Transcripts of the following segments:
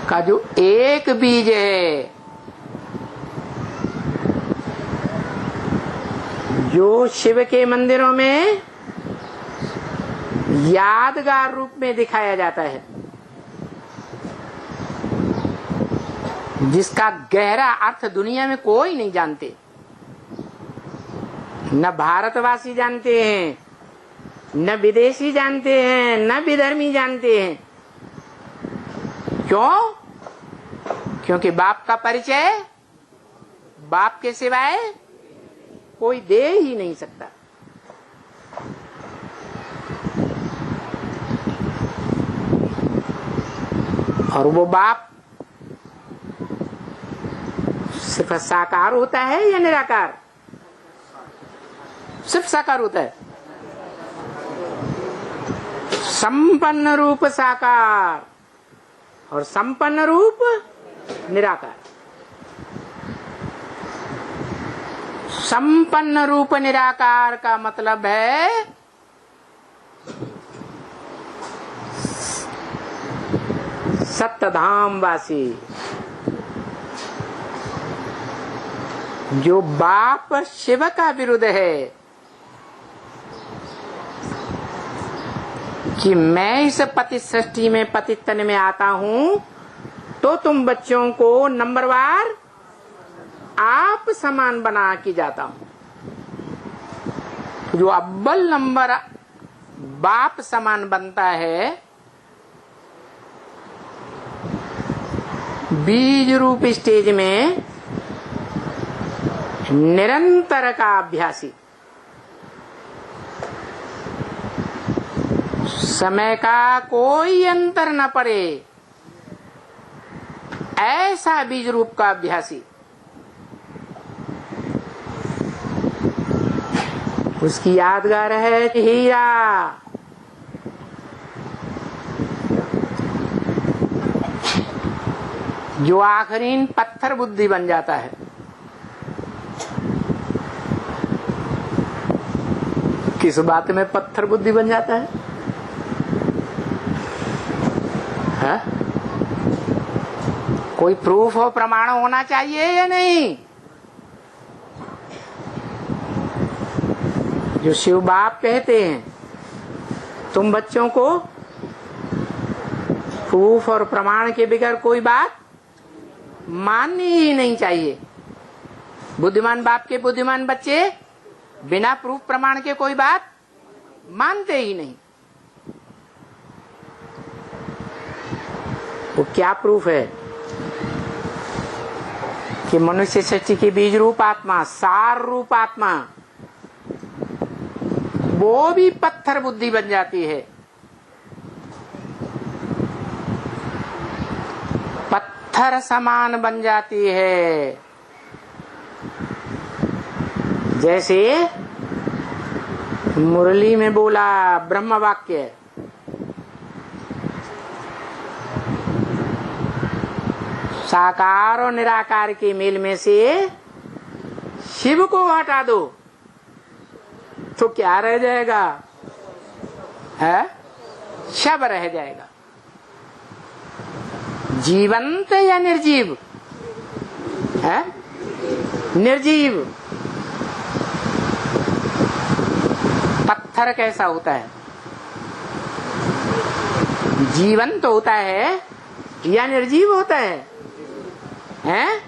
का जो एक बीज है, जो शिव के मंदिरों में यादगार रूप में दिखाया जाता है, जिसका गहरा अर्थ दुनिया में कोई नहीं जानते, न भारतवासी जानते हैं, न विदेशी जानते हैं, न विधर्मी जानते हैं। क्यों? क्योंकि बाप का परिचय बाप के सिवाय कोई दे ही नहीं सकता। और वो बाप सिर्फ साकार होता है या निराकार? सिर्फ साकार होता है। संपन्न रूप साकार और संपन्न रूप निराकार। संपन्न रूप निराकार का मतलब है सप्तधाम वासी। जो बाप शिव का विरुद्ध है कि मैं इस पति सृष्टि में पति तन में आता हूं तो तुम बच्चों को नंबरवार आप समान बना के जाता हूं। जो अव्वल नंबर बाप समान बनता है, बीज रूप स्टेज में निरंतर का अभ्यासी, समय का कोई अंतर न पड़े ऐसा बीज रूप का अभ्यासी, उसकी यादगार है हीरा। जो आखिरी पत्थर बुद्धि बन जाता है। किस बात में पत्थर बुद्धि बन जाता है? कोई प्रूफ और प्रमाण होना चाहिए या नहीं? जो शिव बाप कहते हैं तुम बच्चों को प्रूफ और प्रमाण के बगैर कोई बात माननी ही नहीं चाहिए। बुद्धिमान बाप के बुद्धिमान बच्चे बिना प्रूफ प्रमाण के कोई बात मानते ही नहीं। वो क्या प्रूफ है कि मनुष्य सृष्टि की बीज रूप आत्मा, सार रूप आत्मा, वो भी पत्थर बुद्धि बन जाती है। पत्थर समान बन जाती है। जैसे मुरली में बोला ब्रह्म वाक्य, साकार और निराकार के मेल में से शिव को हटा दो तो क्या रह जाएगा? है शव रह जाएगा। जीवंत या निर्जीव? है निर्जीव। पत्थर कैसा होता है? जीवंत होता है या निर्जीव होता है? हैं?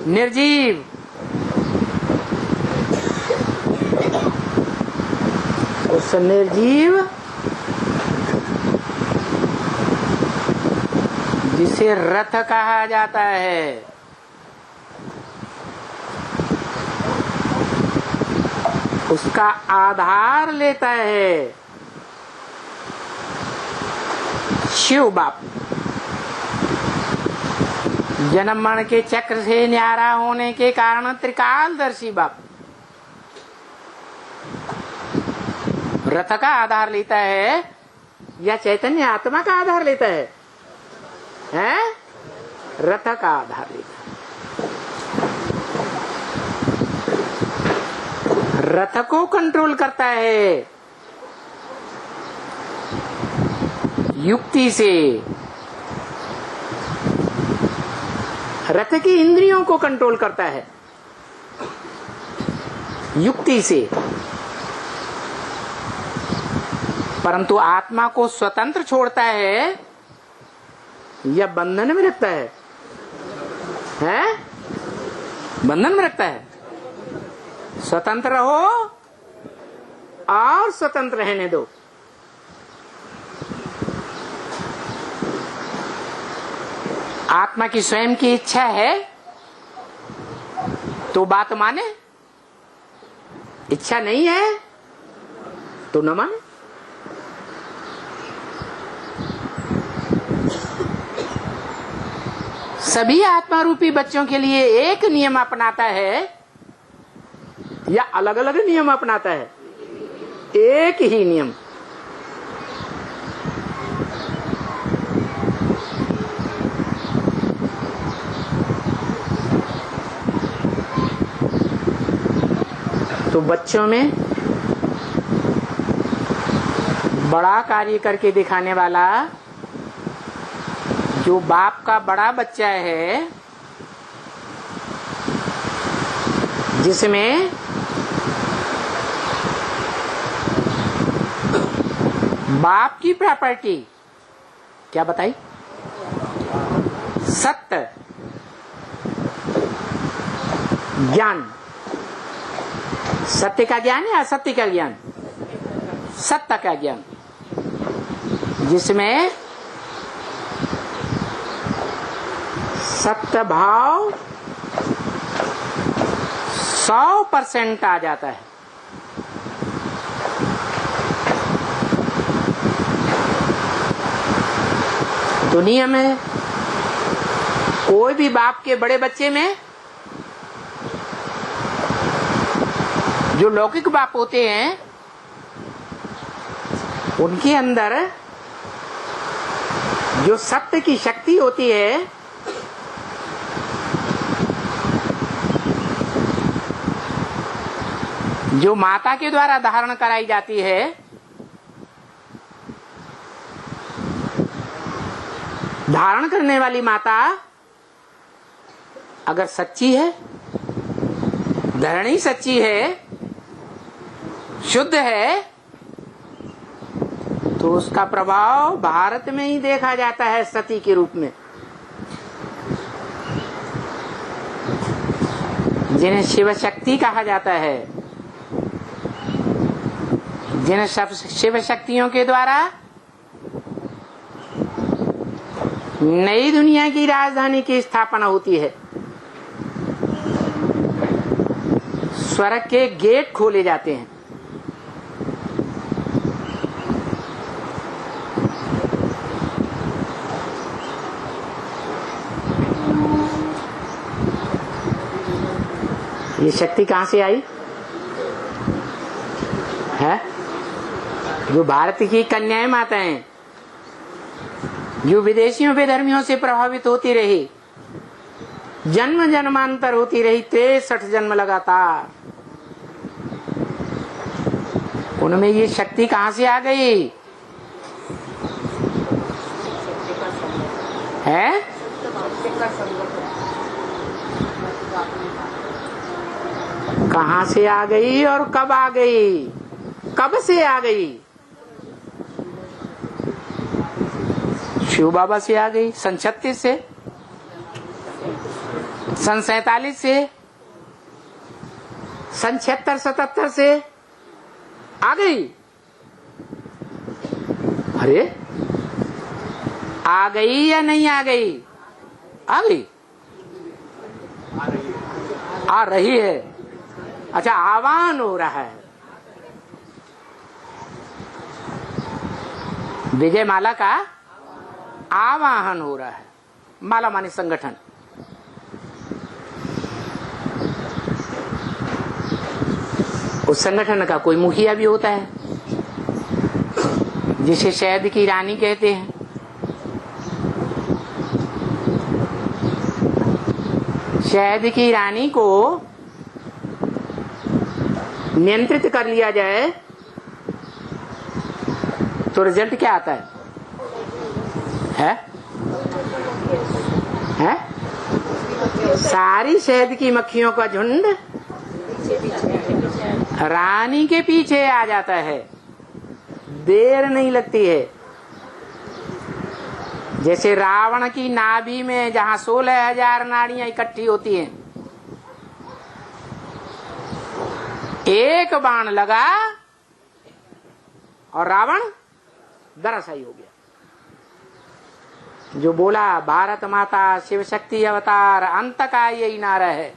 निर्जीव। उस निर्जीव जिसे रथ कहा जाता है, उसका आधार लेता है शिव बाप। जन्म मरण के चक्र से न्यारा होने के कारण त्रिकालदर्शी बाप रथ का आधार लेता है या चैतन्य आत्मा का आधार लेता है? हैं? रथ का आधार लेता है। रथ को कंट्रोल करता है युक्ति से। रथ की इंद्रियों को कंट्रोल करता है युक्ति से, परंतु आत्मा को स्वतंत्र छोड़ता है या बंधन में रखता है? बंधन में रखता है। स्वतंत्र रहो और स्वतंत्र रहने दो। आत्मा की स्वयं की इच्छा है तो बात माने, इच्छा नहीं है तो न माने। सभी आत्मा रूपी बच्चों के लिए एक नियम अपनाता है या अलग अलग नियम अपनाता है? एक ही नियम। तो बच्चों में बड़ा कार्य करके दिखाने वाला जो बाप का बड़ा बच्चा है, जिसमें बाप की प्रॉपर्टी क्या बताई? सत्य, ज्ञान। सत्य का ज्ञान है, असत्य का ज्ञान? सत्य का ज्ञान, जिसमें सत्य भाव 100% आ जाता है। दुनिया में कोई भी बाप के बड़े बच्चे में जो लौकिक बाप होते हैं, उनके अंदर जो सत्य की शक्ति होती है, जो माता के द्वारा धारण कराई जाती है, धारण करने वाली माता अगर सच्ची है, धरणी सच्ची है, शुद्ध है, तो उसका प्रभाव भारत में ही देखा जाता है सती के रूप में, जिन्हें शिव शक्ति कहा जाता है, जिन्हें शिव शक्तियों के द्वारा नई दुनिया की राजधानी की स्थापना होती है, स्वर्ग के गेट खोले जाते हैं। ये शक्ति कहां से आई है? जो भारत की कन्याएं माताएं, जो विदेशियों बेधर्मियों से प्रभावित होती रही, जन्म जन्मांतर होती रही, 63 जन्म लगातार, उनमें ये शक्ति कहां से आ गई है? कहां से आ गई और कब आ गई? कब से आ गई? शिव बाबा से आ गई, सन 36 से, सन 47 से, सन 76-77 से आ गई। अरे आ गई या नहीं आ गई? आ गई, आ रही है। अच्छा, आह्वान हो रहा है। विजय माला का आवाहन हो रहा है। माला मानी संगठन। उस संगठन का कोई मुखिया भी होता है, जिसे शहद की रानी कहते हैं। शहद की रानी को नियंत्रित कर लिया जाए तो रिजल्ट क्या आता है? सारी शहद की मक्खियों का झुंड रानी के पीछे आ जाता है, देर नहीं लगती है। जैसे रावण की नाभि में जहां 16,000 नाड़ियां इकट्ठी होती हैं, एक बाण लगा और रावण धराशायी हो गया। जो बोला भारत माता शिव शक्ति अवतार, अंत का यही नारा है।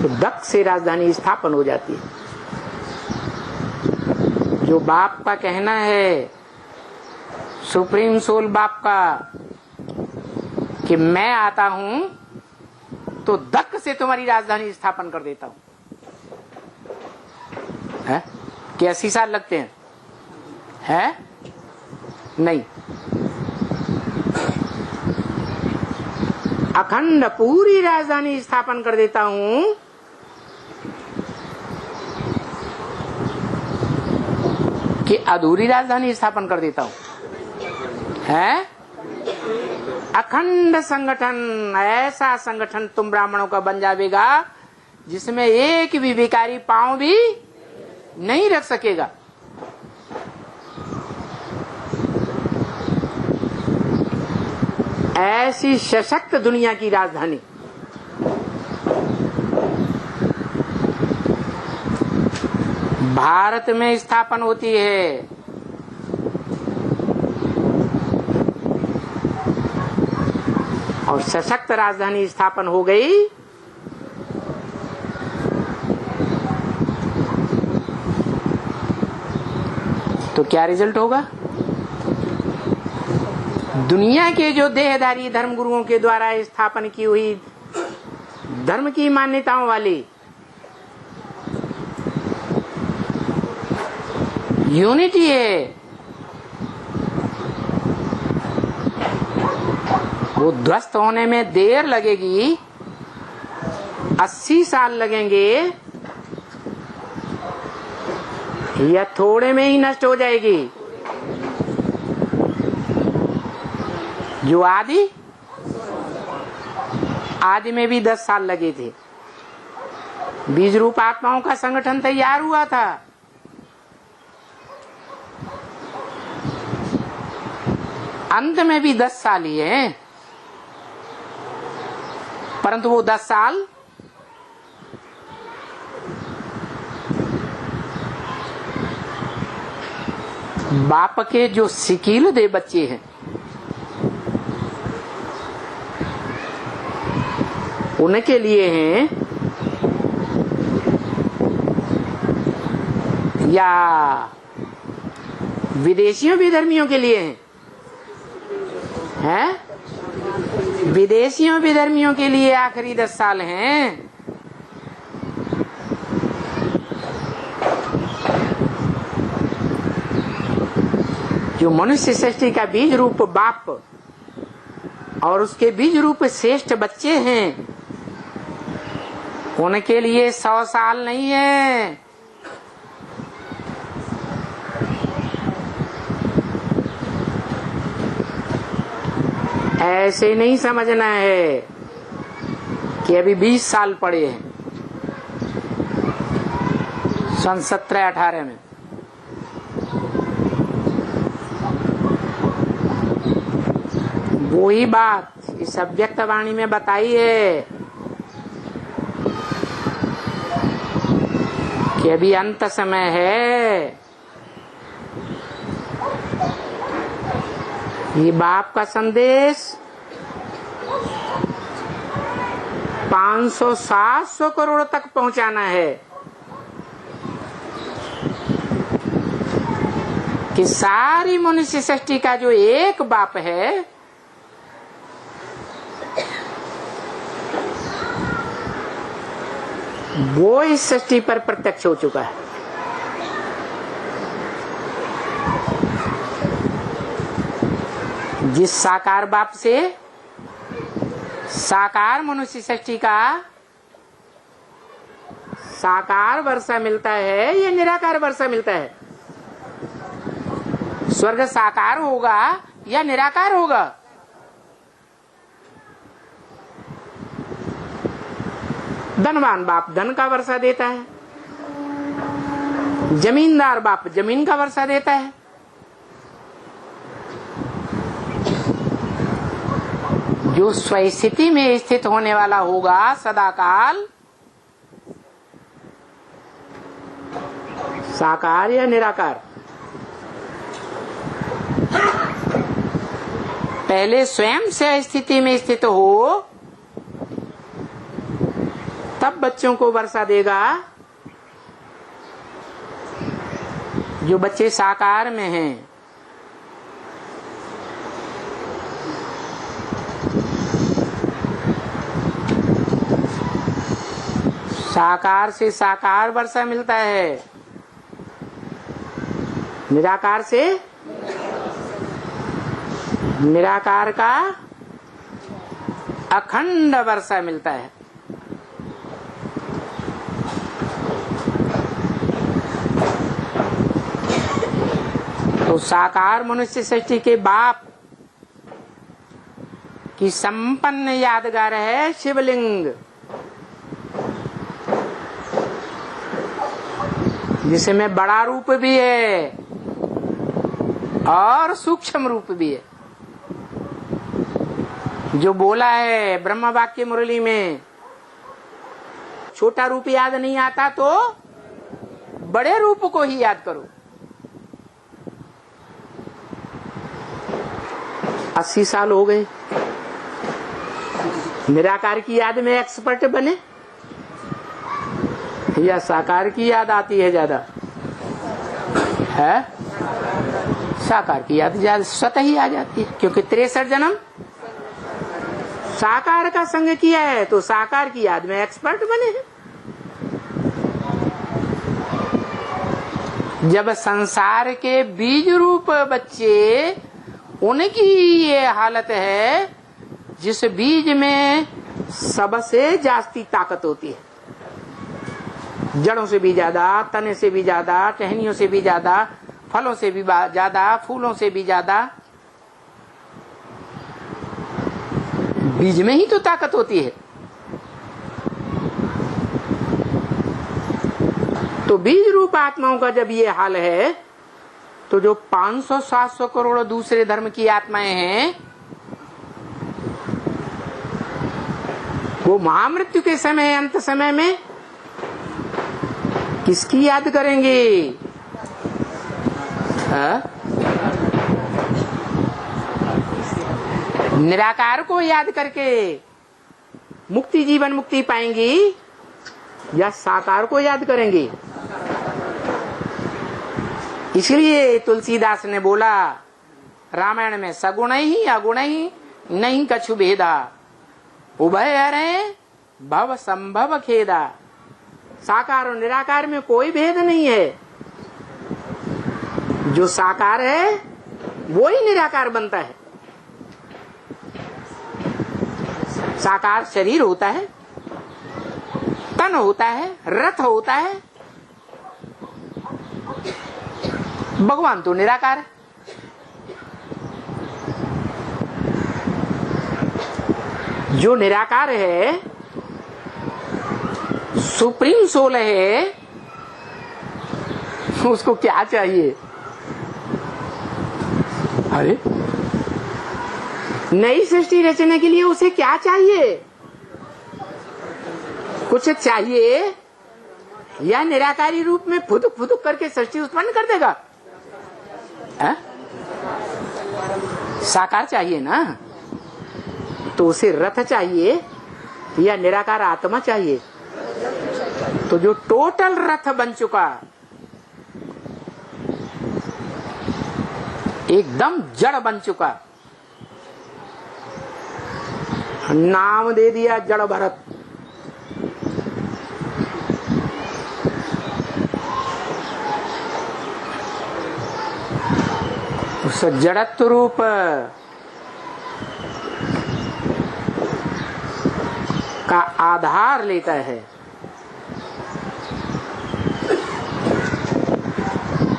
तो दक्ष से राजधानी स्थापन हो जाती है। जो बाप का कहना है, सुप्रीम सोल बाप का, कि मैं आता हूं तो दक्ष से तुम्हारी राजधानी स्थापन कर देता हूं। है? क्या 80 साल लगते हैं? है? नहीं, अखंड पूरी राजधानी स्थापन कर देता हूं। कि अधूरी राजधानी स्थापन कर देता हूं? है? अखंड संगठन, ऐसा संगठन तुम ब्राह्मणों का बन जाएगा जिसमें एक भी भिखारी पांव भी नहीं रख सकेगा। ऐसी सशक्त दुनिया की राजधानी भारत में स्थापन होती है। और सशक्त राजधानी स्थापन हो गई तो क्या रिजल्ट होगा? दुनिया के जो देहधारी धर्मगुरुओं के द्वारा स्थापन की हुई धर्म की मान्यताओं वाली यूनिटी है, वो ध्वस्त होने में देर लगेगी, 80 साल लगेंगे, या थोड़े में ही नष्ट हो जाएगी। जो आदि में भी 10 साल लगे थे। बीज रूप आत्माओं का संगठन तैयार हुआ था। अंत में भी 10 साल ही है, परंतु वो 10 साल बाप के जो सिकील दे बच्चे हैं उनके लिए हैं, या विदेशियों विधर्मियों के लिए हैं? विदेशियों विधर्मियों के लिए आखिरी 10 साल हैं। जो मनुष्य सृष्टि का बीज रूप बाप और उसके बीज रूप श्रेष्ठ बच्चे हैं, उनके लिए 100 साल नहीं है। ऐसे नहीं समझना है कि अभी 20 साल पड़े हैं। सन 17-18 में वो ही बात इस अव्यक्त वाणी में बताई है कि अभी अंत समय है। ये बाप का संदेश 500-700 करोड़ तक पहुंचाना है कि सारी मनुष्य सृष्टि का जो एक बाप है वो इस सृष्टि पर प्रत्यक्ष हो चुका है। जिस साकार बाप से साकार मनुष्य सृष्टि का साकार वर्षा मिलता है या निराकार वर्षा मिलता है? स्वर्ग साकार होगा या निराकार होगा? धनवान बाप धन का वर्षा देता है, जमींदार बाप जमीन का वर्षा देता है। जो स्वस्थिति में स्थित होने वाला होगा सदाकाल, साकार या निराकार? पहले स्वयं से स्थिति में स्थित हो तब बच्चों को वर्षा देगा। जो बच्चे साकार में हैं, साकार से साकार वर्षा मिलता है, निराकार से निराकार का अखंड वर्षा मिलता है। तो साकार मनुष्य सृष्टि के बाप की संपन्न यादगार है शिवलिंग, जिसमें बड़ा रूप भी है और सूक्ष्म रूप भी है। जो बोला है ब्रह्म वाक्य मुरली में, छोटा रूप याद नहीं आता तो बड़े रूप को ही याद करो। 80 साल हो गए, निराकार की याद में एक्सपर्ट बने या साकार की याद आती है ज्यादा? है साकार की याद ज्यादा स्वतः ही आ जाती है, क्योंकि 63 जन्म साकार का संग किया है, तो साकार की याद में एक्सपर्ट बने हैं। जब संसार के बीज रूप बच्चे, उनकी ये हालत है जिस बीज में सबसे जास्ती ताकत होती है, जड़ों से भी ज्यादा, तने से भी ज्यादा, टहनियों से भी ज्यादा, फलों से भी ज्यादा, फूलों से भी ज्यादा। बीज में ही तो ताकत होती है। तो बीज रूप आत्माओं का जब ये हाल है, तो जो 500-700 करोड़ दूसरे धर्म की आत्माएं हैं, वो महामृत्यु के समय, अंत समय में किसकी याद करेंगे? निराकार को याद करके मुक्ति, जीवन मुक्ति पाएंगी या साकार को याद करेंगी? इसलिए तुलसीदास ने बोला रामायण में, सगुण ही अगुण ही नहीं कछु भेदा, उभय हरे भव संभव खेदा। साकार और निराकार में कोई भेद नहीं है। जो साकार है वो ही निराकार बनता है। साकार शरीर होता है, तन होता है, रथ होता है। भगवान तो निराकार है। जो निराकार है, सुप्रीम सोल है, उसको क्या चाहिए? अरे नई सृष्टि रचने के लिए उसे क्या चाहिए? कुछ चाहिए या निराकारी रूप में फुदुक फुदुक करके सृष्टि उत्पन्न कर देगा? साकार चाहिए ना, तो उसे रथ चाहिए या निराकार आत्मा चाहिए? तो जो टोटल रथ बन चुका, एकदम जड़ बन चुका, नाम दे दिया जड़ भरत। उस जड़त्व रूप का आधार लेता है।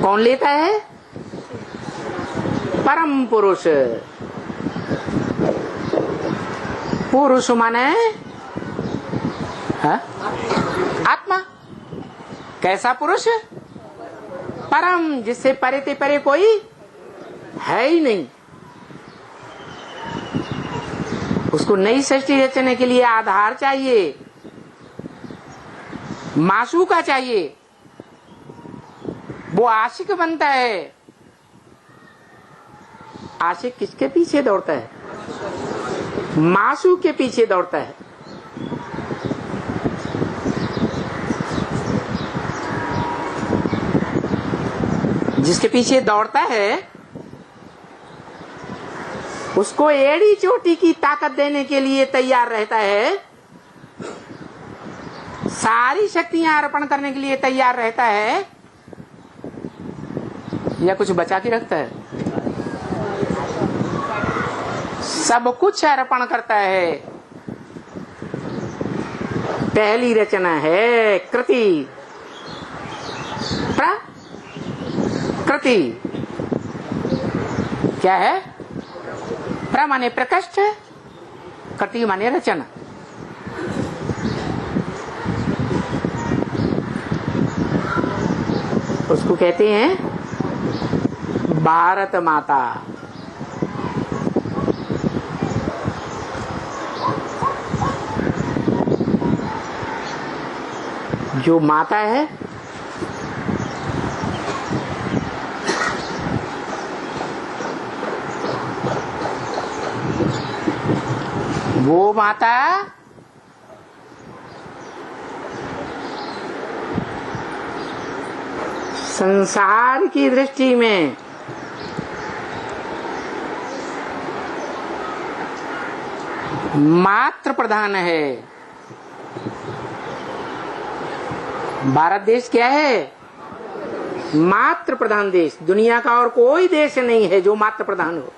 कौन लेता है? परम पुरुष। पुरुष माने आत्मा। कैसा पुरुष? परम, जिससे परे ते परे कोई है ही नहीं। उसको नई सृष्टि रचने के लिए आधार चाहिए, मासूका चाहिए। वो आशिक बनता है। आशिक किसके पीछे दौड़ता है? मासूक के पीछे दौड़ता है। जिसके पीछे दौड़ता है उसको एड़ी चोटी की ताकत देने के लिए तैयार रहता है, सारी शक्तियां अर्पण करने के लिए तैयार रहता है, या कुछ बचा के रखता है? सब कुछ अर्पण करता है। पहली रचना है कृति। प्रकृति क्या है? प्र माने प्रकृष्ट, कृति माने रचना। उसको कहते हैं भारत माता। जो माता है वो माता संसार की दृष्टि में मात्र प्रधान है। भारत देश क्या है? मात्र प्रधान देश। दुनिया का और कोई देश नहीं है जो मात्र प्रधान हो।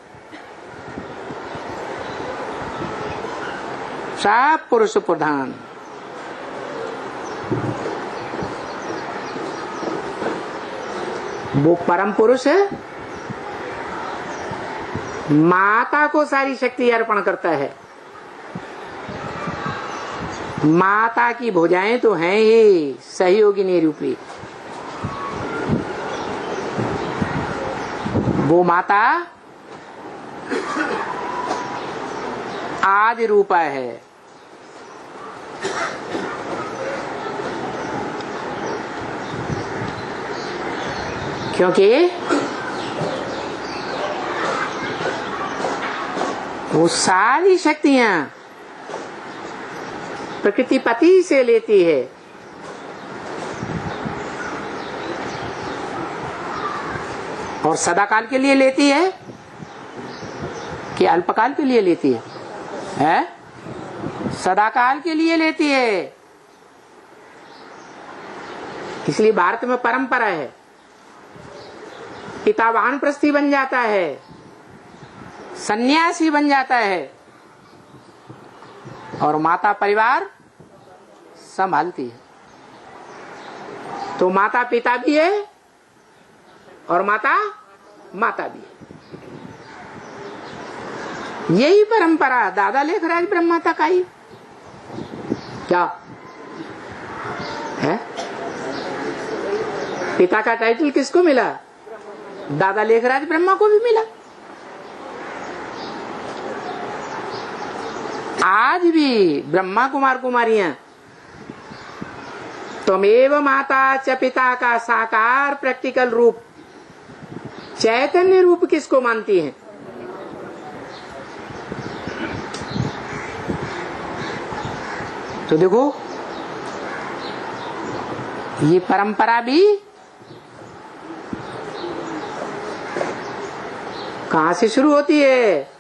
सब पुरुष प्रधान। वो परम पुरुष है, माता को सारी शक्ति अर्पण करता है। माता की भुजाएं तो हैं ही सहयोगिनी रूपी। वो माता आदि रूपा है। क्योंकि वो सारी शक्तियां प्रकृति पति से लेती है। और सदाकाल के लिए लेती है कि अल्पकाल के लिए लेती है? सदाकाल के लिए लेती है। इसलिए भारत में परंपरा है, पिता वानप्रस्थी बन जाता है, सन्यासी बन जाता है और माता परिवार संभालती है। तो माता पिता भी है और माता माता भी है। यही परंपरा दादा लेखराज ब्रह्मा तक आई। क्या है? पिता का टाइटल किसको मिला? दादा लेखराज ब्रह्मा को भी मिला। आज भी ब्रह्मा कुमार कुमारियां त्वमेव माता च पिता का साकार प्रैक्टिकल रूप चैतन्य रूप किसको मानती हैं? तो देखो ये परंपरा भी कहां से शुरू होती है?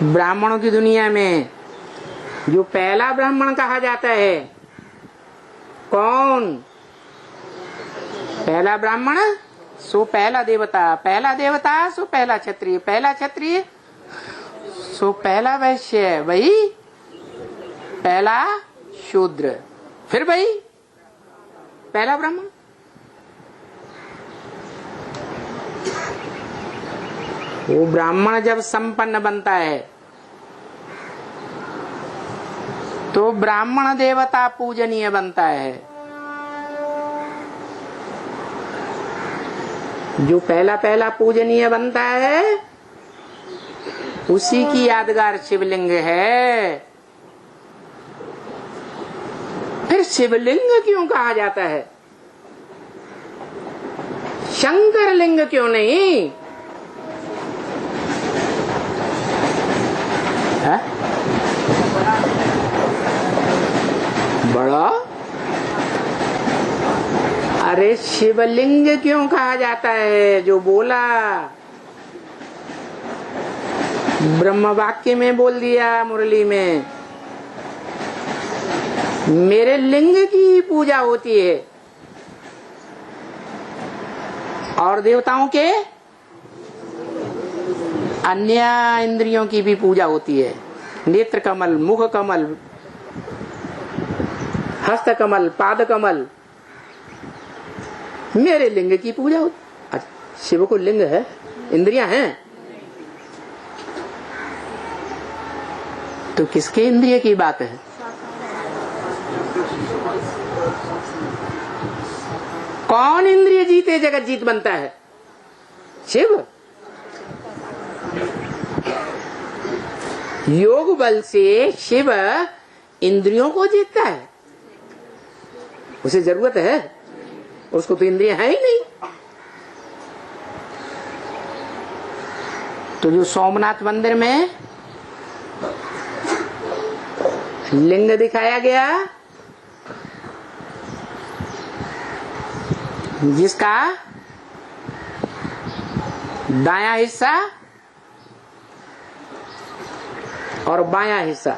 ब्राह्मणों की दुनिया में जो पहला ब्राह्मण कहा जाता है, कौन? पहला ब्राह्मण सो पहला देवता, पहला देवता सो पहला क्षत्रिय, पहला क्षत्रिय सो पहला वैश्य, वही पहला शूद्र, फिर वही पहला ब्राह्मण। वो ब्राह्मण जब संपन्न बनता है तो ब्राह्मण देवता पूजनीय बनता है। जो पहला पहला पूजनीय बनता है उसी की यादगार शिवलिंग है। फिर शिवलिंग क्यों कहा जाता है? शंकर लिंग क्यों नहीं? है? बड़ा? अरे शिवलिंग क्यों कहा जाता है? जो बोला ब्रह्म वाक्य में बोल दिया, मुरली में मेरे लिंग की पूजा होती है और देवताओं के अन्य इंद्रियों की भी पूजा होती है। नेत्र कमल, मुख कमल, हस्त कमल, पाद कमल, मेरे लिंग की पूजा होती। अच्छा, शिव को लिंग है, इंद्रियां हैं, तो किसके इंद्रिय की बात है? कौन इंद्रिय जीते जगत जीत बनता है? शिव। योग बल से शिव इंद्रियों को जीतता है। उसे जरूरत है? उसको तो इंद्रिय है ही नहीं। तो जो सोमनाथ मंदिर में लिंग दिखाया गया, जिसका दायां हिस्सा और बायां हिस्सा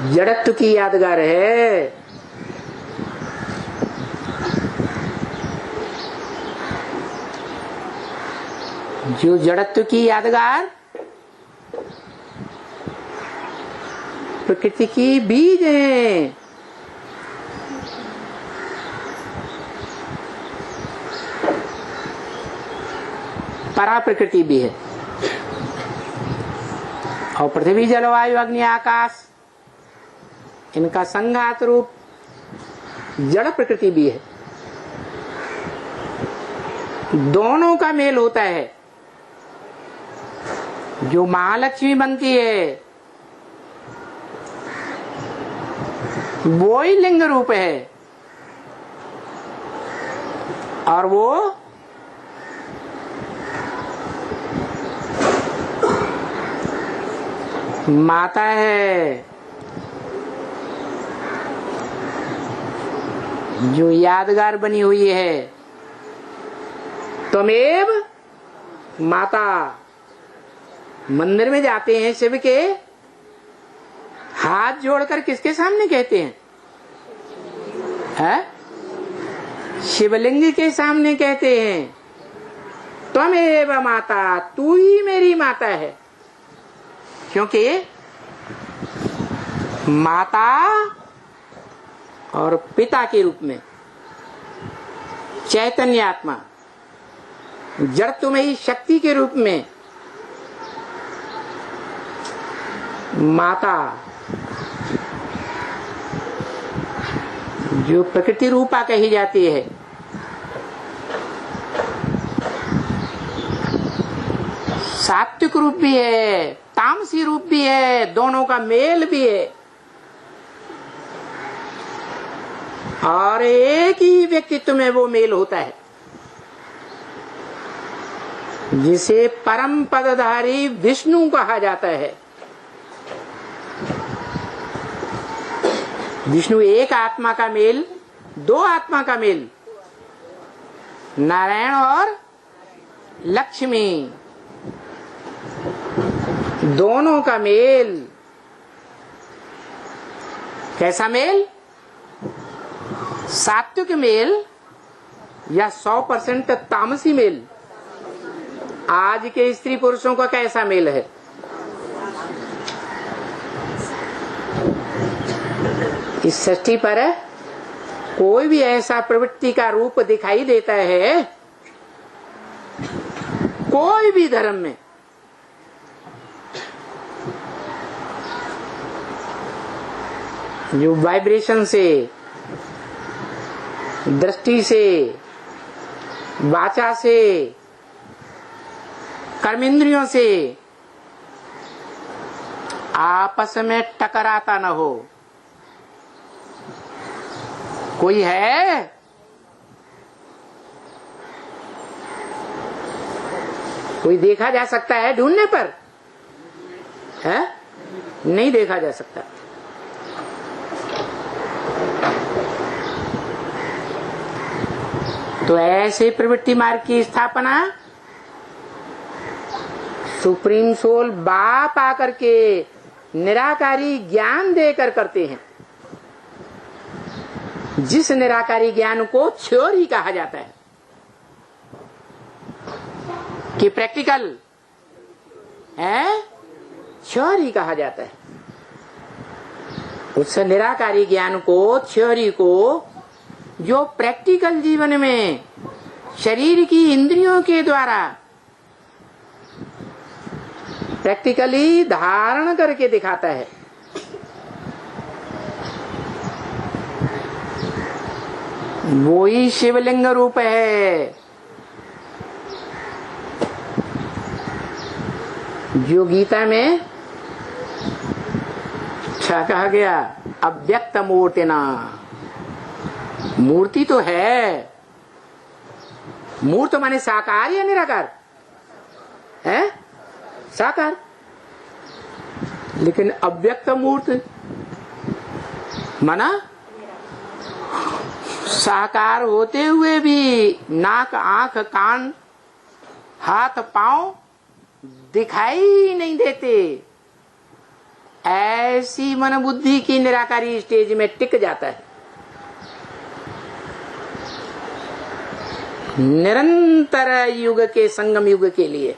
जड़त्व की यादगार है। जो जड़त्व की यादगार प्रकृति की बीज है। परा प्रकृति भी है और पृथ्वी, जलवायु, अग्नि, आकाश, इनका संघात रूप जड़ प्रकृति भी है। दोनों का मेल होता है। जो महालक्ष्मी बनती है वो ही लिंग रूप है और वो माता है। जो यादगार बनी हुई है, त्वमेव माता। मंदिर में जाते हैं शिव के, हाथ जोड़कर किसके सामने कहते हैं? शिवलिंग के सामने कहते हैं, त्वमेव माता, तू ही मेरी माता है। क्योंकि माता और पिता के रूप में चैतन्य आत्मा, जड़त्वमयी शक्ति के रूप में माता, जो प्रकृति रूपा कही जाती है, सात्विक रूप भी है, तामसी रूप भी है, दोनों का मेल भी है और एक ही व्यक्तित्व में वो मेल होता है, जिसे परम पदधारी विष्णु कहा जाता है। विष्णु एक आत्मा का मेल, दो आत्मा का मेल, नारायण और लक्ष्मी, दोनों का मेल। कैसा मेल? सात्विक मेल या 100% तामसी मेल? आज के स्त्री पुरुषों का कैसा मेल है? इस सृष्टि पर कोई भी ऐसा प्रवृत्ति का रूप दिखाई देता है, कोई भी धर्म में, जो वाइब्रेशन से, दृष्टि से, वाचा से, कर्मेंद्रियों से आपस में टकराता न हो, कोई है? कोई देखा जा सकता है ढूंढने पर? है? नहीं देखा जा सकता। तो ऐसे प्रवृत्ति मार्ग की स्थापना सुप्रीम सोल बाप आकर के निराकारी ज्ञान देकर करते हैं, जिस निराकारी ज्ञान को थ्योरी कहा जाता है कि प्रैक्टिकल है, थ्योरी कहा जाता है। उस निराकारी ज्ञान को, थ्योरी को, जो प्रैक्टिकल जीवन में शरीर की इंद्रियों के द्वारा प्रैक्टिकली धारण करके दिखाता है, वो ही शिवलिंग रूप है, जो गीता में क्या कहा गया? अव्यक्त मूर्तिना। मूर्ति तो है, मूर्त माने साकार या निराकार है? साकार। लेकिन अव्यक्त मूर्त माना साकार होते हुए भी नाक, आंख, कान, हाथ, पांव दिखाई नहीं देते, ऐसी मन बुद्धि की निराकारी स्टेज में टिक जाता है। निरंतर युग के संगम युग के लिए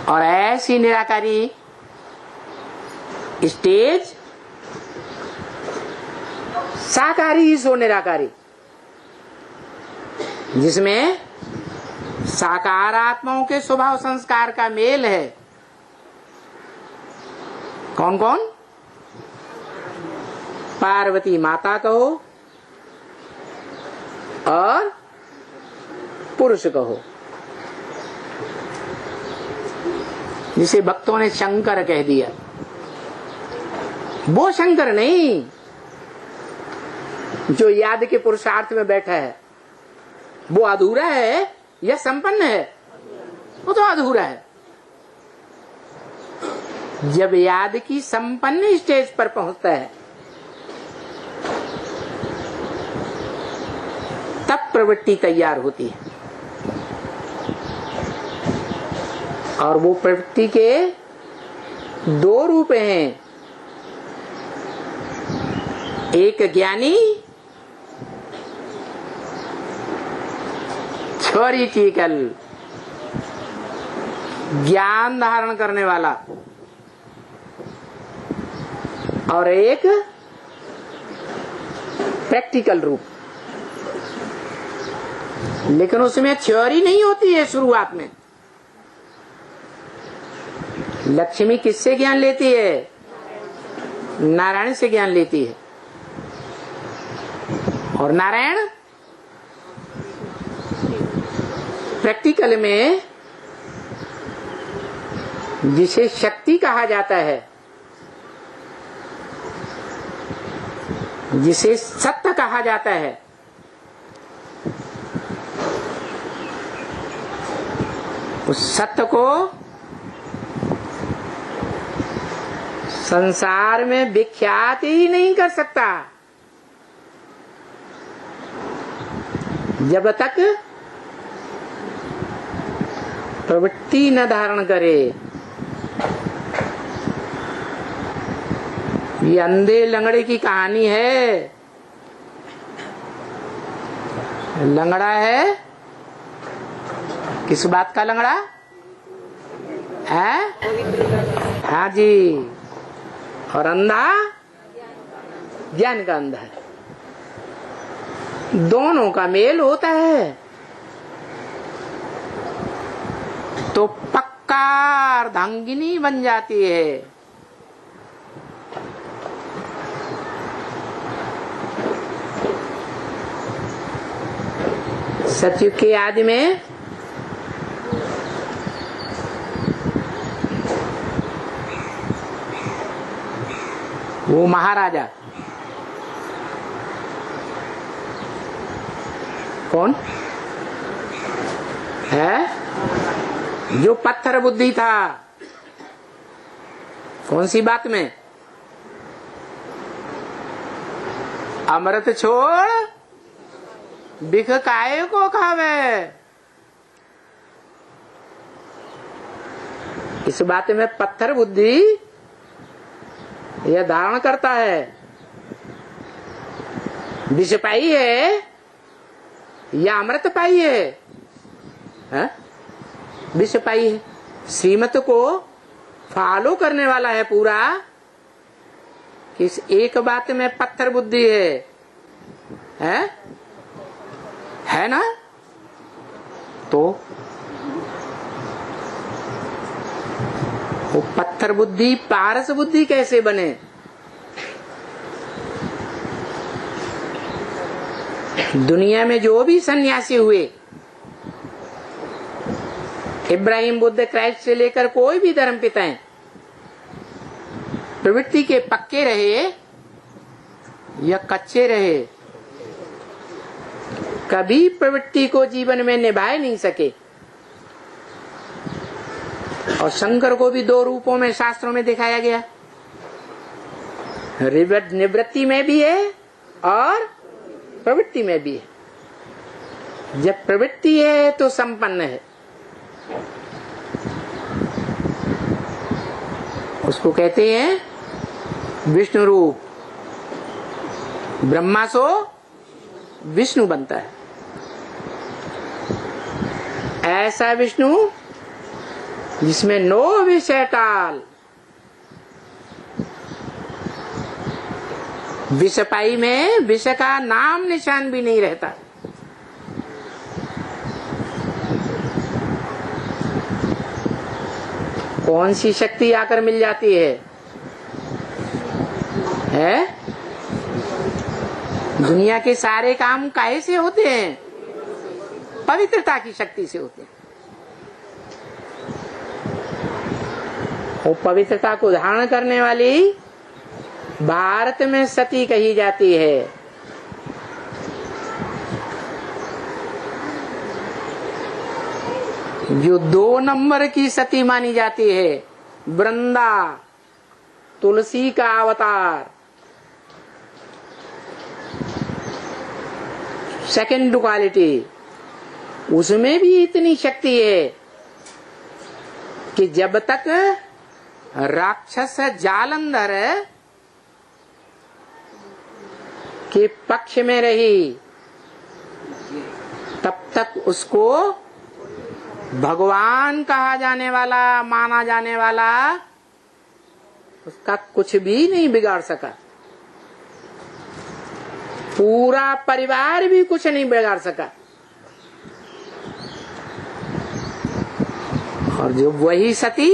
और ऐसी निराकारी स्टेज साकारी सो निराकारी, जिसमें साकार आत्माओं के स्वभाव संस्कार का मेल है। कौन कौन? पार्वती माता कहो और पुरुष कहो, जिसे भक्तों ने शंकर कह दिया। वो शंकर नहीं जो याद के पुरुषार्थ में बैठा है, वो अधूरा है या संपन्न है? वो तो अधूरा है। जब याद की संपन्न स्टेज पर पहुंचता है, तब प्रवृत्ति तैयार होती है। और वो प्रवृत्ति के दो रूप हैं, एक ज्ञानी, थ्योरिटिकल ज्ञान धारण करने वाला, और एक प्रैक्टिकल रूप। लेकिन उसमें थ्योरी नहीं होती है शुरुआत में। लक्ष्मी किससे ज्ञान लेती है? नारायण से ज्ञान लेती है। और नारायण प्रैक्टिकल में जिसे शक्ति कहा जाता है, जिसे सत्य कहा जाता है, उस सत्य को संसार में विख्यात ही नहीं कर सकता जब तक प्रवृत्ति न धारण करे। ये अंधे लंगड़े की कहानी है। लंगड़ा है, किस बात का लंगड़ा है? हाँ जी। और अंधा ज्ञान का अंधा है। दोनों का मेल होता है तो पक्का अर्धांगिनी बन जाती है। सतयुग के आदि में वो महाराजा कौन है? जो पत्थर बुद्धि था। कौन सी बात में? अमृत छोड़ बिख काहे को खावे। इस बात में पत्थर बुद्धि यह धारण करता है विष पाई है या अमृत पाई है? विष पाई है। श्रीमत को फॉलो करने वाला है पूरा। किस एक बात में पत्थर बुद्धि है ना? तो वो पत्थर बुद्धि पारस बुद्धि कैसे बने? दुनिया में जो भी सन्यासी हुए, इब्राहिम, बुद्ध, क्राइस्ट से लेकर कोई भी धर्म पिताएं, प्रवृत्ति के पक्के रहे या कच्चे रहे, कभी प्रवृत्ति को जीवन में निभाए नहीं सके। और शंकर को भी दो रूपों में शास्त्रों में दिखाया गया, निवृत्ति में भी है और प्रवृत्ति में भी है। जब प्रवृत्ति है तो संपन्न है, उसको कहते हैं विष्णु रूप। ब्रह्मा सो विष्णु बनता है। ऐसा विष्णु जिसमें नो विषय टाल। विषपाई में विष का नाम निशान भी नहीं रहता। कौन सी शक्ति आकर मिल जाती है? दुनिया के सारे काम काहे से होते हैं? पवित्रता की शक्ति से होते हैं। वो पवित्रता को धारण करने वाली भारत में सती कही जाती है। जो 2 नंबर की सती मानी जाती है, वृंदा, तुलसी का अवतार। सेकंड क्वालिटी, उसमें भी इतनी शक्ति है कि जब तक राक्षस जालंधर के पक्ष में रही तब तक उसको भगवान कहा जाने वाला, माना जाने वाला, उसका कुछ भी नहीं बिगाड़ सका। पूरा परिवार भी कुछ नहीं बिगाड़ सका। और जो वही सती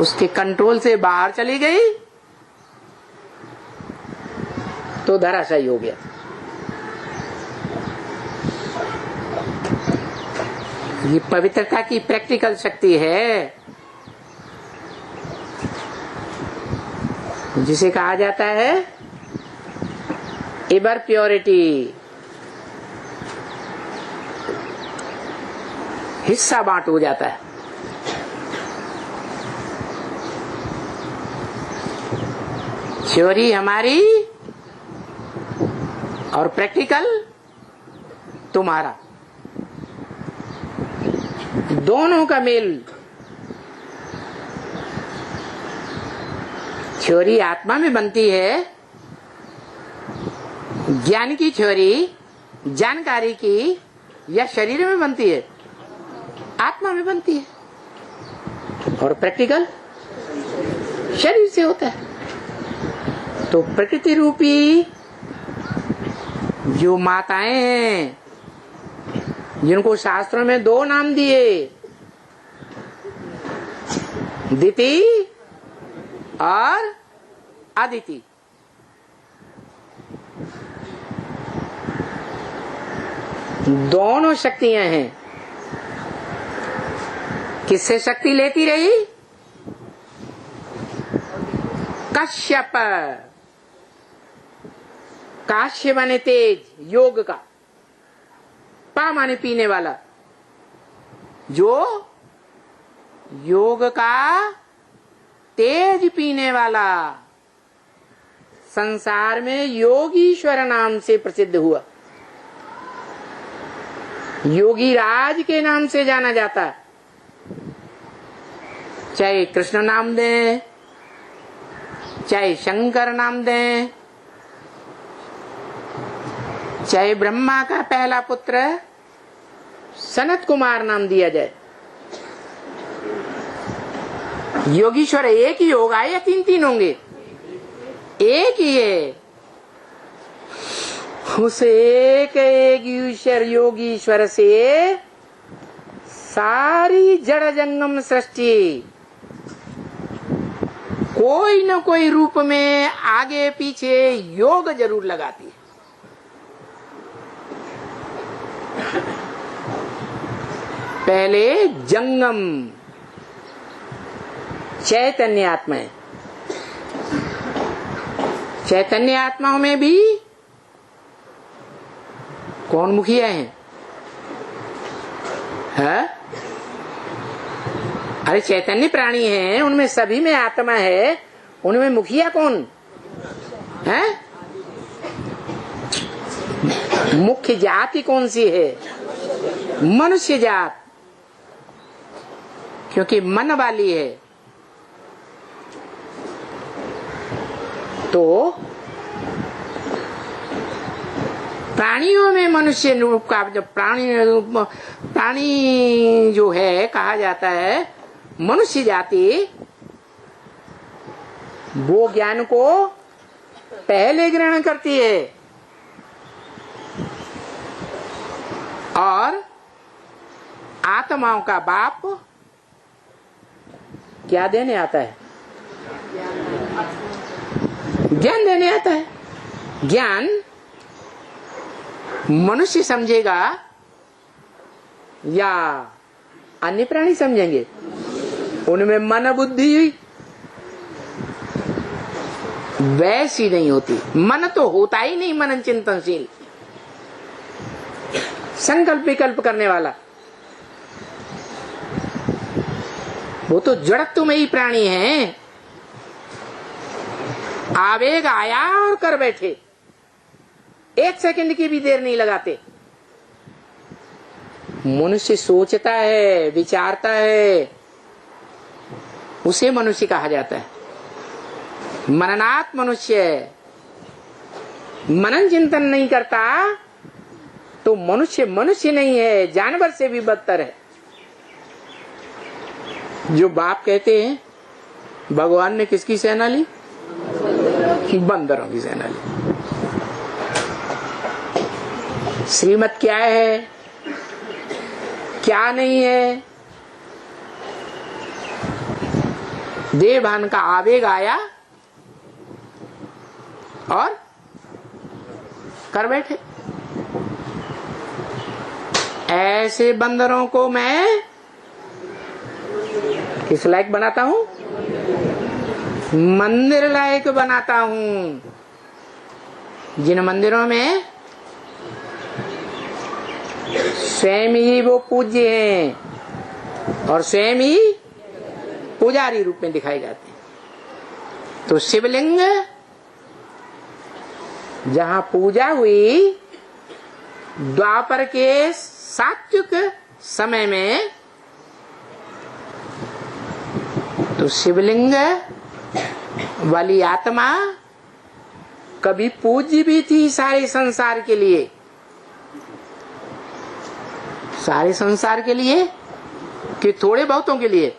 उसके कंट्रोल से बाहर चली गई तो धराशायी हो गया। ये पवित्रता की प्रैक्टिकल शक्ति है, जिसे कहा जाता है एवर प्योरिटी। हिस्सा बांट हो जाता है। थ्योरी हमारी और प्रैक्टिकल तुम्हारा, दोनों का मेल। थ्योरी आत्मा में बनती है, ज्ञान की थ्योरी, जानकारी की या शरीर में बनती है? आत्मा में बनती है। और प्रैक्टिकल शरीर से होता है। तो प्रकृति रूपी जो माताएं हैं, जिनको शास्त्रों में 2 नाम दिए, दिति और अदिति, दोनों शक्तियां हैं। किससे शक्ति लेती रही? कश्यप। काश्य माने तेज, योग का। पा माने पीने वाला, जो योग का तेज पीने वाला संसार में योगीश्वर नाम से प्रसिद्ध हुआ। योगी राज के नाम से जाना जाता। चाहे कृष्ण नाम दें, चाहे शंकर नाम दें, चाहे ब्रह्मा का पहला पुत्र सनत कुमार नाम दिया जाए, योगीश्वर एक ही होगा या 3 होंगे? एक ही है। उस एक ईश्वर योगीश्वर से सारी जड़ जंगम सृष्टि कोई न कोई रूप में आगे पीछे योग जरूर लगाती है। पहले जंगम चैतन्य आत्मा है। चैतन्य आत्माओं में भी कौन मुखिया हैं? है? अरे चैतन्य प्राणी हैं, उनमें सभी में आत्मा है, उनमें मुखिया कौन है? मुख्य जाति कौन सी है? मनुष्य जात, क्योंकि मन वाली है। तो प्राणियों में मनुष्य रूप का जब प्राणी जो है कहा जाता है मनुष्य जाति, वो ज्ञान को पहले ग्रहण करती है और आत्माओं का बाप क्या देने आता है? ज्ञान देने आता है। ज्ञान मनुष्य समझेगा या अन्य प्राणी समझेंगे? उनमें मन बुद्धि वैसी नहीं होती। मन तो होता ही नहीं मनन चिंतनशील, संकल्प विकल्प करने वाला। वो तो जड़त्व में ही प्राणी है। आवेग आया और कर बैठे, 1 सेकंड की भी देर नहीं लगाते। मनुष्य सोचता है, विचारता है, उसे मनुष्य कहा जाता है। मननात् मनुष्य। मनन चिंतन नहीं करता तो मनुष्य मनुष्य नहीं है, जानवर से भी बदतर है। जो बाप कहते हैं भगवान ने किसकी सेना ली? बंदरों की सेना ली। श्रीमत क्या है, क्या नहीं है, देवभान का आवेग आया और कर बैठे। ऐसे बंदरों को मैं किस लायक बनाता हूं? मंदिर लायक बनाता हूं। जिन मंदिरों में स्वयं ही वो पूज्य हैं और स्वयं ही पुजारी रूप में दिखाए जाते हैं। तो शिवलिंग जहां पूजा हुई द्वापर के सात्विक समय में, तो शिवलिंग वाली आत्मा कभी पूज्य भी थी सारे संसार के लिए। सारे संसार के लिए कि थोड़े बहुतों के लिए?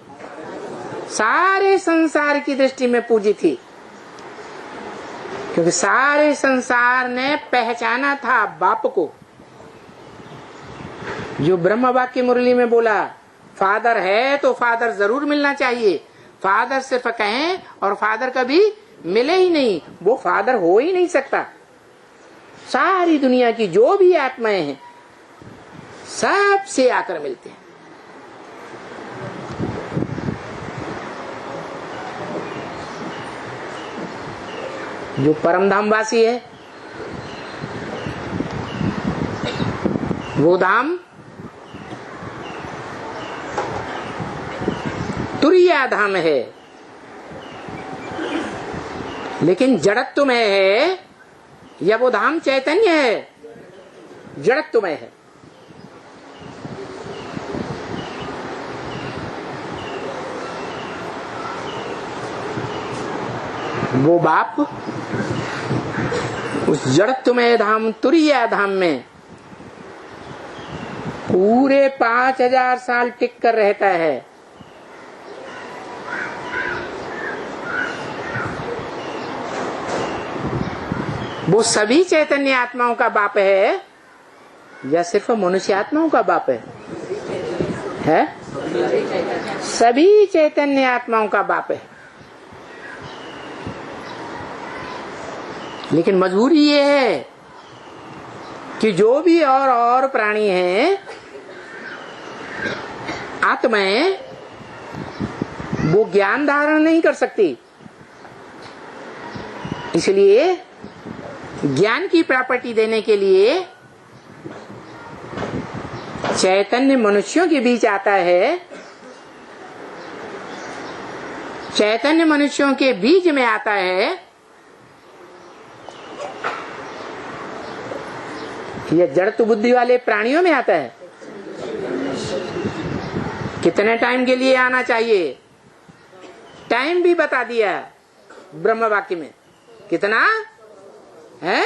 सारे संसार की दृष्टि में पूजी थी, क्योंकि सारे संसार ने पहचाना था बाप को। जो ब्रह्म वाक्य मुरली में बोला, फादर है तो फादर जरूर मिलना चाहिए, फादर सिर्फ कहें और फादर कभी मिले ही नहीं, वो फादर हो ही नहीं सकता। सारी दुनिया की जो भी आत्माएं हैं सबसे आकर मिलते हैं। जो परमधाम वासी है वो धाम तुरिया धाम है, लेकिन जड़त्व में है, या वो धाम चैतन्य है? जड़त्व में है। वो बाप उस जड़त्वमय धाम तुरिया धाम में पूरे 5000 साल टिक कर रहता है। वो सभी चैतन्य आत्माओं का बाप है या सिर्फ मनुष्य आत्माओं का बाप है? सभी चैतन्य आत्माओं का बाप है। लेकिन मजबूरी ये है कि जो भी और प्राणी हैं, आत्माएं, वो ज्ञान धारण नहीं कर सकती। इसलिए ज्ञान की प्रॉपर्टी देने के लिए चैतन्य मनुष्यों के बीच आता है। चैतन्य मनुष्यों के बीज में आता है। यह जड़त्व बुद्धि वाले प्राणियों में आता है। कितने टाइम के लिए आना चाहिए? टाइम भी बता दिया ब्रह्म वाक्य में। कितना है?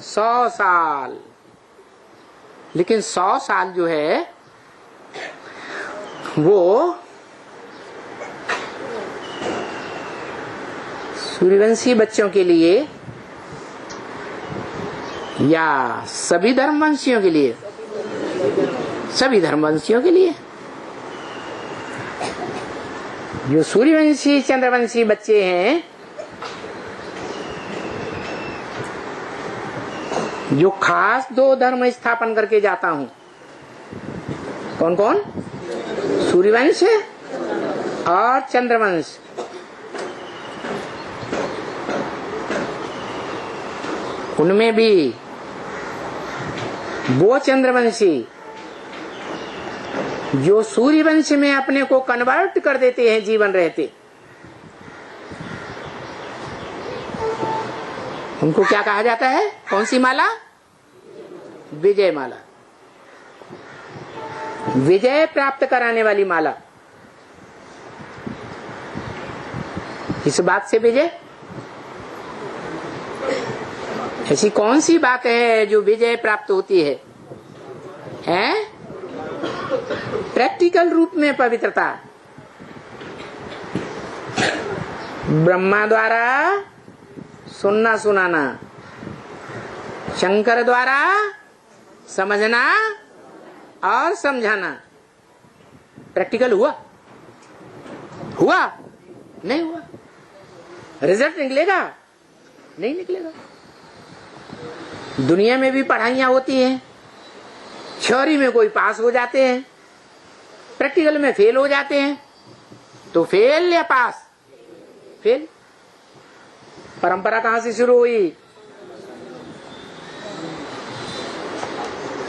100 साल। लेकिन 100 साल जो है वो सूर्यवंशी बच्चों के लिए या सभी धर्मवंशियों के लिए? सभी धर्मवंशियों के लिए। जो सूर्यवंशी चंद्रवंशी बच्चे हैं, जो खास 2 धर्म स्थापन करके जाता हूं। कौन कौन? सूर्यवंश और चंद्रवंश। उनमें भी वो चंद्रवंशी जो सूर्यवंश में अपने को कन्वर्ट कर देते हैं जीवन रहते, उनको क्या कहा जाता है? कौन सी माला? विजय माला। विजय प्राप्त कराने वाली माला। इस बात से विजय? ऐसी कौन सी बात है जो विजय प्राप्त होती है? हैं? प्रैक्टिकल रूप में पवित्रता। ब्रह्मा द्वारा सुनना सुनाना, शंकर द्वारा समझना और समझाना। प्रैक्टिकल हुआ? हुआ? नहीं हुआ। रिजल्ट निकलेगा? नहीं निकलेगा। दुनिया में भी पढ़ाइयां होती हैं, थ्योरी में कोई पास हो जाते हैं, प्रैक्टिकल में फेल हो जाते हैं। तो फेल या पास? फेल। परंपरा कहां से शुरू हुई?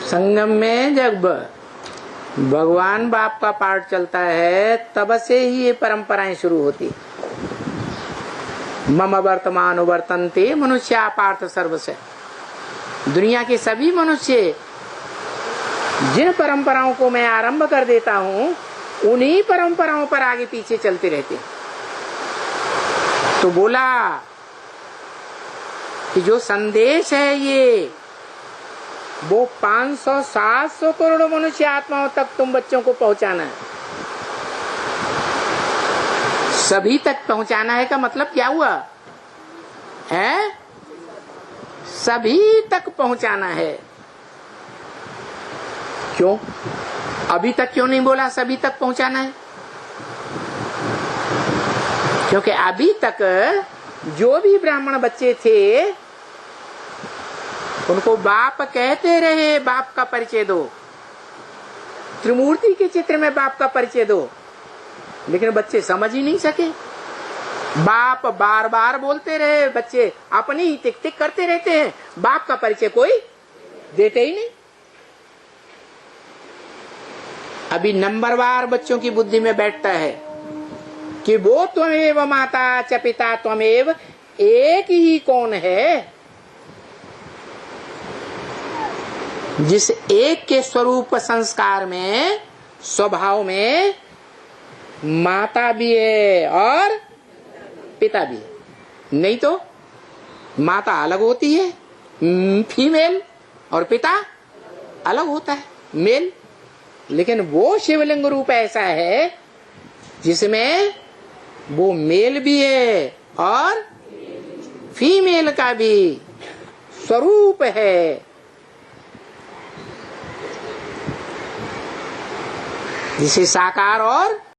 संगम में जब भगवान बाप का पाठ चलता है तब से ही ये परंपराएं शुरू होती। मम वर्तमान वर्तन्ते मनुष्या पार्थ सर्वस्य। दुनिया के सभी मनुष्य जिन परंपराओं को मैं आरंभ कर देता हूं, उन्हीं परंपराओं पर आगे पीछे चलते रहते। तो बोला कि जो संदेश है ये वो 500-700 करोड़ मनुष्य आत्माओं तक तुम बच्चों को पहुंचाना है। सभी तक पहुंचाना है का मतलब क्या हुआ है? सभी तक पहुंचाना है। क्यों? अभी तक क्यों नहीं बोला सभी तक पहुंचाना है? क्योंकि अभी तक जो भी ब्राह्मण बच्चे थे उनको बाप कहते रहे बाप का परिचय दो, त्रिमूर्ति के चित्र में बाप का परिचय दो, लेकिन बच्चे समझ ही नहीं सके। बाप बार बार बोलते रहे, बच्चे अपनी ही टिक टिक करते रहते हैं, बाप का परिचय कोई देते ही नहीं। अभी नंबरवार बच्चों की बुद्धि में बैठता है कि वो त्वमेव माता च पिता त्वमेव, एक ही कौन है? जिस एक के स्वरूप संस्कार में, स्वभाव में माता भी है और पिता भी है। नहीं तो माता अलग होती है फीमेल, और पिता अलग होता है मेल। लेकिन वो शिवलिंग रूप ऐसा है जिसमें वो मेल भी है और फीमेल का भी स्वरूप है। जिसे साकार और